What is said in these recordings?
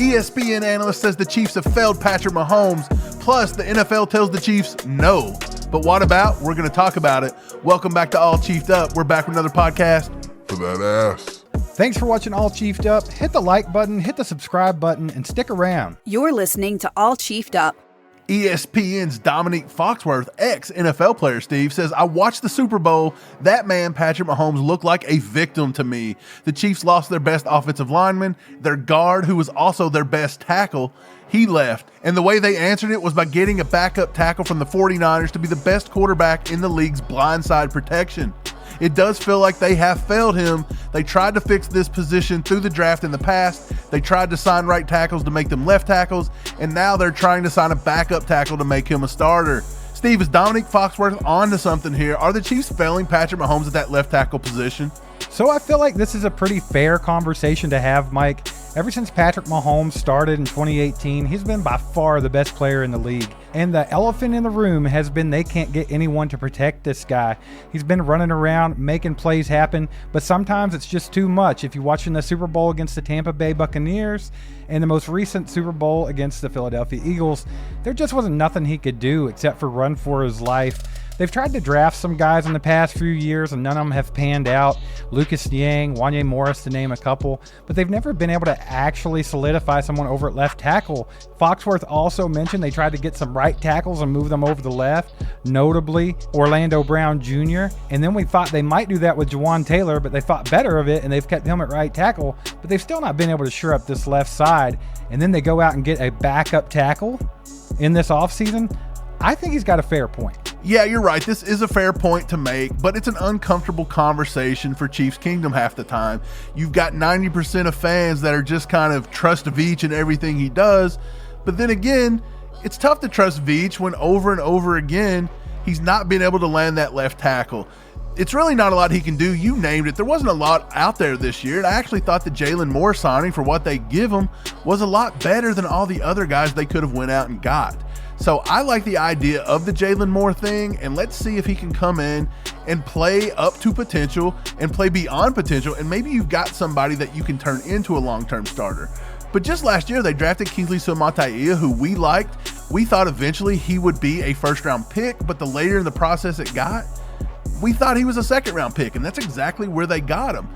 ESPN analyst says the Chiefs have failed Patrick Mahomes. Plus, the NFL tells the Chiefs no. But what about? We're going to talk about it. Welcome back to All Chiefed Up. We're back with another podcast for that ass. Thanks for watching All Chiefed Up. Hit the like button, hit the subscribe button, and stick around. You're listening to All Chiefed Up. ESPN's Dominique Foxworth, ex-NFL player, Steve, says, I watched the Super Bowl. That man, Patrick Mahomes, looked like a victim to me. The Chiefs lost their best offensive lineman, their guard, who was also their best tackle. He left, and the way they answered it was by getting a backup tackle from the 49ers to be the best quarterback in the league's blindside protection. It does feel like they have failed him. They tried to fix this position through the draft in the past. They tried to sign right tackles to make them left tackles, and now they're trying to sign a backup tackle to make him a starter. Steve, is Dominique Foxworth on to something here? Are the Chiefs failing Patrick Mahomes at that left tackle position? So I feel like this is a pretty fair conversation to have, Mike. Ever since Patrick Mahomes started in 2018, he's been by far the best player in the league. And the elephant in the room has been they can't get anyone to protect this guy. He's been running around, making plays happen, but sometimes it's just too much. If you're watching the Super Bowl against the Tampa Bay Buccaneers and the most recent Super Bowl against the Philadelphia Eagles, there just wasn't nothing he could do except for run for his life. They've tried to draft some guys in the past few years, and none of them have panned out. Lucas Niang, Wanya Morris, to name a couple, but they've never been able to actually solidify someone over at left tackle. Foxworth also mentioned they tried to get some right tackles and move them over the left, notably Orlando Brown Jr., and then we thought they might do that with Jawan Taylor, but they thought better of it, and they've kept him at right tackle, but they've still not been able to shore up this left side, and then they go out and get a backup tackle in this offseason. I think he's got a fair point. Yeah, you're right. This is a fair point to make, but it's an uncomfortable conversation for Chiefs Kingdom half the time. You've got 90% of fans that are just kind of trust Veach and everything he does. But then again, it's tough to trust Veach when over and over again, he's not been able to land that left tackle. It's really not a lot he can do. You named it. There wasn't a lot out there this year. And I actually thought the Jalen Moore signing, for what they give him, was a lot better than all the other guys they could have went out and got. So I like the idea of the Jalen Moore thing, and let's see if he can come in and play up to potential and play beyond potential, and maybe you've got somebody that you can turn into a long-term starter. But just last year, they drafted Kingsley Suamataia, who we liked. We thought eventually he would be a first-round pick, but the later in the process it got, we thought he was a second-round pick, and that's exactly where they got him.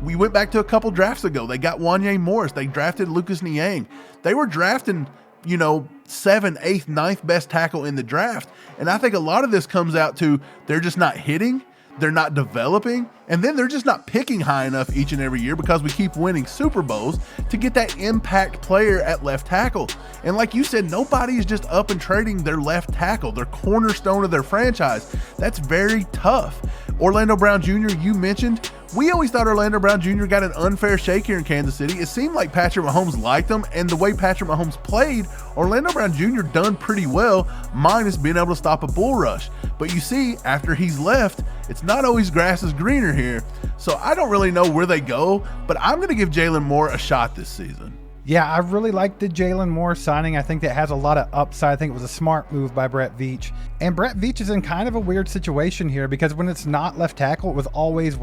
We went back to a couple drafts ago. They got Wanya Morris. They drafted Lucas Niang. They were drafting, 7th, 8th, 9th best tackle in the draft. And I think a lot of this comes out to they're just not hitting, they're not developing, and then they're just not picking high enough each and every year because we keep winning Super Bowls to get that impact player at left tackle. And like you said, nobody is just up and trading their left tackle, their cornerstone of their franchise. That's very tough. Orlando Brown Jr., you mentioned, we always thought Orlando Brown Jr. got an unfair shake here in Kansas City. It seemed like Patrick Mahomes liked him, and the way Patrick Mahomes played, Orlando Brown Jr. done pretty well, minus being able to stop a bull rush. But you see, after he's left, it's not always grass is greener here. So I don't really know where they go, but I'm going to give Jalen Moore a shot this season. Yeah, I really like the Jalen Moore signing. I think that has a lot of upside. I think it was a smart move by Brett Veach. And Brett Veach is in kind of a weird situation here because when it's not left tackle, it was always,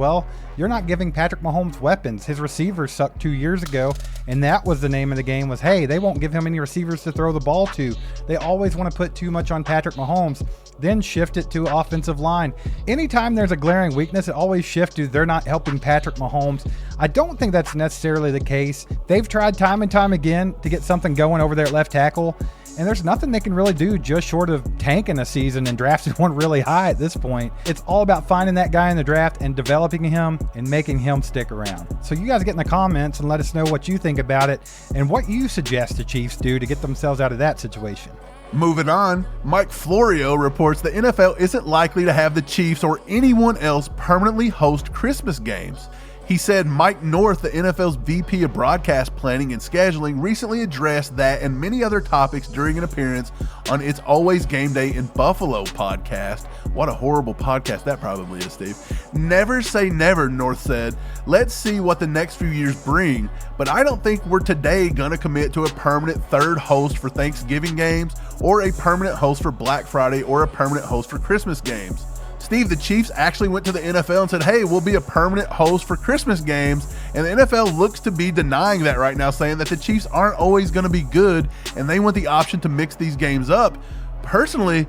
you're not giving Patrick Mahomes weapons. His receivers sucked 2 years ago, and that was the name of the game was, hey, they won't give him any receivers to throw the ball to. They always want to put too much on Patrick Mahomes, then shift it to offensive line. Anytime there's a glaring weakness, it always shifts to they're not helping Patrick Mahomes. I don't think that's necessarily the case. They've tried time and time again to get something going over there at left tackle, and there's nothing they can really do just short of tanking a season and drafting one really high at this point. It's all about finding that guy in the draft and developing him and making him stick around. So you guys get in the comments and let us know what you think about it and what you suggest the Chiefs do to get themselves out of that situation. Moving on, Mike Florio reports the NFL isn't likely to have the Chiefs or anyone else permanently host Christmas games. He said Mike North, the NFL's VP of Broadcast Planning and Scheduling, recently addressed that and many other topics during an appearance on It's Always Game Day in Buffalo podcast. What a horrible podcast that probably is, Steve. Never say never, North said. Let's see what the next few years bring, but I don't think we're today going to commit to a permanent third host for Thanksgiving games or a permanent host for Black Friday or a permanent host for Christmas games. Steve, the Chiefs actually went to the NFL and said, hey, we'll be a permanent host for Christmas games. And the NFL looks to be denying that right now, saying that the Chiefs aren't always going to be good and they want the option to mix these games up. Personally,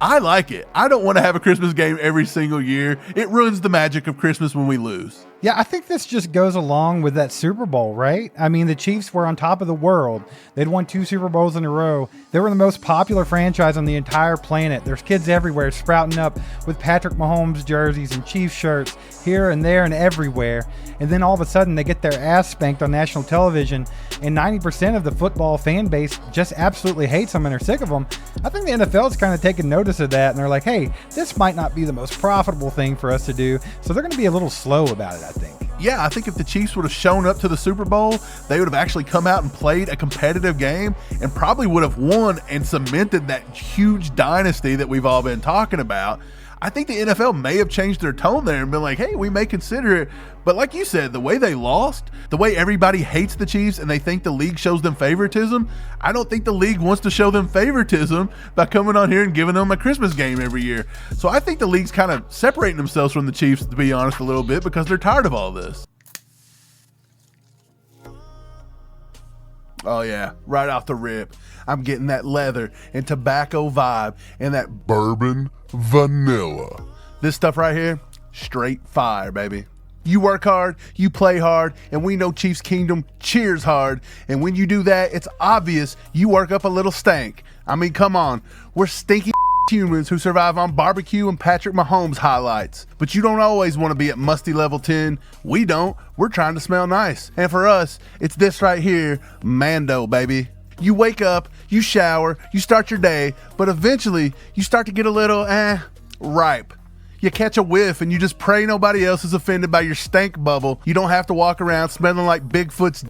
I like it. I don't want to have a Christmas game every single year. It ruins the magic of Christmas when we lose. Yeah, I think this just goes along with that Super Bowl, right? I mean, the Chiefs were on top of the world. They'd won 2 Super Bowls in a row. They were the most popular franchise on the entire planet. There's kids everywhere sprouting up with Patrick Mahomes jerseys and Chiefs shirts here and there and everywhere. And then all of a sudden they get their ass spanked on national television, and 90% of the football fan base just absolutely hates them and are sick of them. I think the NFL is kind of taking notice of that, and they're like, hey, this might not be the most profitable thing for us to do, so they're going to be a little slow about it, I think. Yeah, I think if the Chiefs would have shown up to the Super Bowl, they would have actually come out and played a competitive game and probably would have won and cemented that huge dynasty that we've all been talking about. I think the NFL may have changed their tone there and been like, hey, we may consider it. But like you said, the way they lost, the way everybody hates the Chiefs and they think the league shows them favoritism, I don't think the league wants to show them favoritism by coming on here and giving them a Christmas game every year. So I think the league's kind of separating themselves from the Chiefs, to be honest, a little bit, because they're tired of all this. Oh yeah, right off the rip, I'm getting that leather and tobacco vibe and that bourbon vanilla. This stuff right here, straight fire, baby. You work hard, you play hard, and we know Chiefs Kingdom cheers hard. And when you do that, it's obvious you work up a little stank. I mean, come on, we're stinky humans who survive on barbecue and Patrick Mahomes highlights. But you don't always want to be at musty level 10. We don't. We're trying to smell nice. And for us, it's this right here, Mando, baby. You wake up, you shower, you start your day, but eventually you start to get a little, ripe. You catch a whiff and you just pray nobody else is offended by your stank bubble. You don't have to walk around smelling like Bigfoot's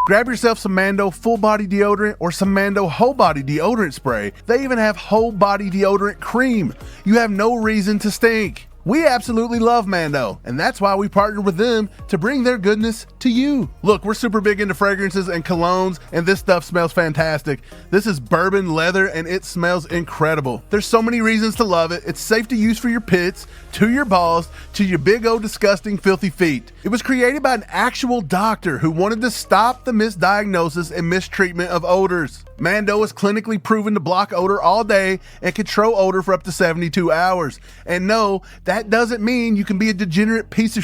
Grab yourself some Mando full body deodorant or some Mando whole body deodorant spray. They even have whole body deodorant cream. You have no reason to stink. We absolutely love Mando, and that's why we partnered with them to bring their goodness to you. Look, we're super big into fragrances and colognes, and this stuff smells fantastic. This is bourbon leather, and it smells incredible. There's so many reasons to love it. It's safe to use for your pits, to your balls, to your big old disgusting filthy feet. It was created by an actual doctor who wanted to stop the misdiagnosis and mistreatment of odors. Mando is clinically proven to block odor all day and control odor for up to 72 hours. And no, that doesn't mean you can be a degenerate piece of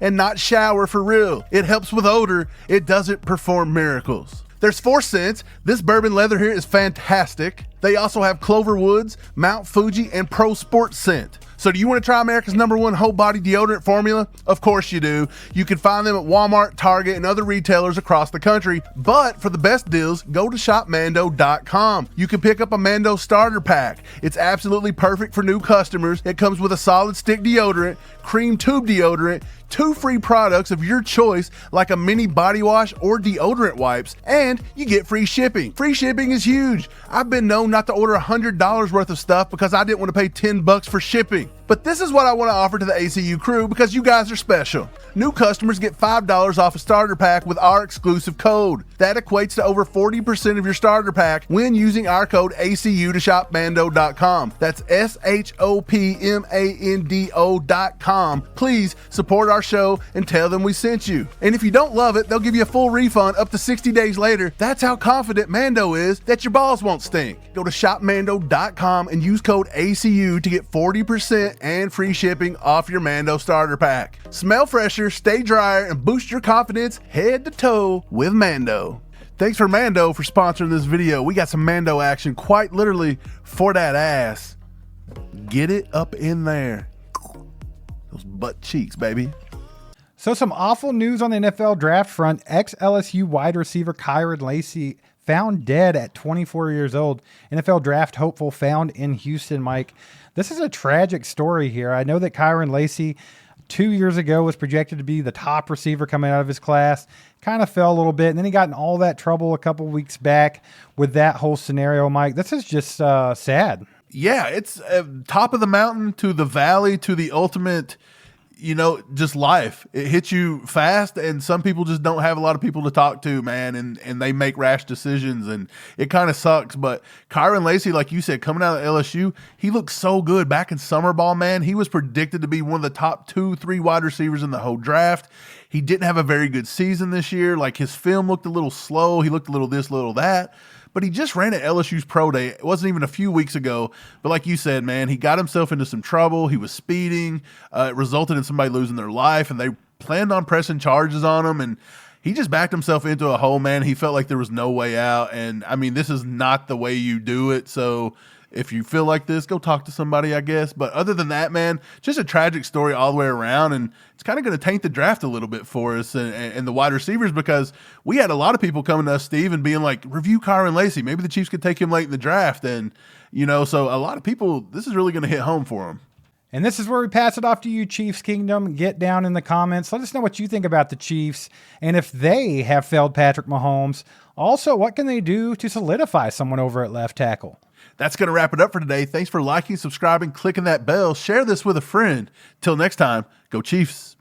and not shower for real. It helps with odor. It doesn't perform miracles. There's 4 scents. This bourbon leather here is fantastic. They also have Clover Woods, Mount Fuji, and Pro Sport scent. So do you want to try America's #1 whole body deodorant formula? Of course you do. You can find them at Walmart, Target, and other retailers across the country. But for the best deals, go to shopmando.com. You can pick up a Mando starter pack. It's absolutely perfect for new customers. It comes with a solid stick deodorant, cream tube deodorant, 2 free products of your choice like a mini body wash or deodorant wipes, and you get free shipping. Free shipping is huge. I've been known not to order $100 worth of stuff because I didn't want to pay $10 for shipping. But this is what I want to offer to the ACU crew because you guys are special. New customers get $5 off a starter pack with our exclusive code. That equates to over 40% of your starter pack when using our code ACU to shopmando.com. That's SHOPMANDO.com. Please support our show and tell them we sent you. And if you don't love it, they'll give you a full refund up to 60 days later. That's how confident Mando is that your balls won't stink. Go to shopmando.com and use code ACU to get 40% and free shipping off your Mando starter pack. Smell fresher, stay drier, and boost your confidence head to toe with Mando. Thanks for Mando for sponsoring this video. We got some Mando action quite literally for that ass. Get it up in there. Those butt cheeks, baby. So some awful news on the NFL draft front. Ex-LSU wide receiver Kyren Lacy found dead at 24 years old. NFL draft hopeful found in Houston, Mike. This is a tragic story here. I know that Kyren Lacy 2 years ago was projected to be the top receiver coming out of his class. Kind of fell a little bit, and then he got in all that trouble a couple weeks back with that whole scenario, Mike. This is just sad. Yeah, it's top of the mountain to the valley to the ultimate, just life. It hits you fast, and some people just don't have a lot of people to talk to, man, and they make rash decisions, and it kind of sucks. But Kyren Lacy, like you said, coming out of LSU, he looked so good back in summer ball, man. He was predicted to be one of the top 2-3 wide receivers in the whole draft. He didn't have a very good season this year. Like, his film looked a little slow. He looked a little this, little that. But he just ran at LSU's pro day. It wasn't even a few weeks ago. But like you said, man, he got himself into some trouble. He was speeding. It resulted in somebody losing their life, and they planned on pressing charges on him. And he just backed himself into a hole, man. He felt like there was no way out. And, I mean, this is not the way you do it. So if you feel like this, go talk to somebody, I guess. But other than that, man, just a tragic story all the way around. And it's kind of going to taint the draft a little bit for us and the wide receivers, because we had a lot of people coming to us, Steve, and being like, review Kyren Lacy. Maybe the Chiefs could take him late in the draft. And, so a lot of people, this is really going to hit home for them. And this is where we pass it off to you, Chiefs Kingdom. Get down in the comments. Let us know what you think about the Chiefs and if they have failed Patrick Mahomes. Also, what can they do to solidify someone over at left tackle? That's going to wrap it up for today. Thanks for liking, subscribing, clicking that bell. Share this with a friend. Till next time, go Chiefs.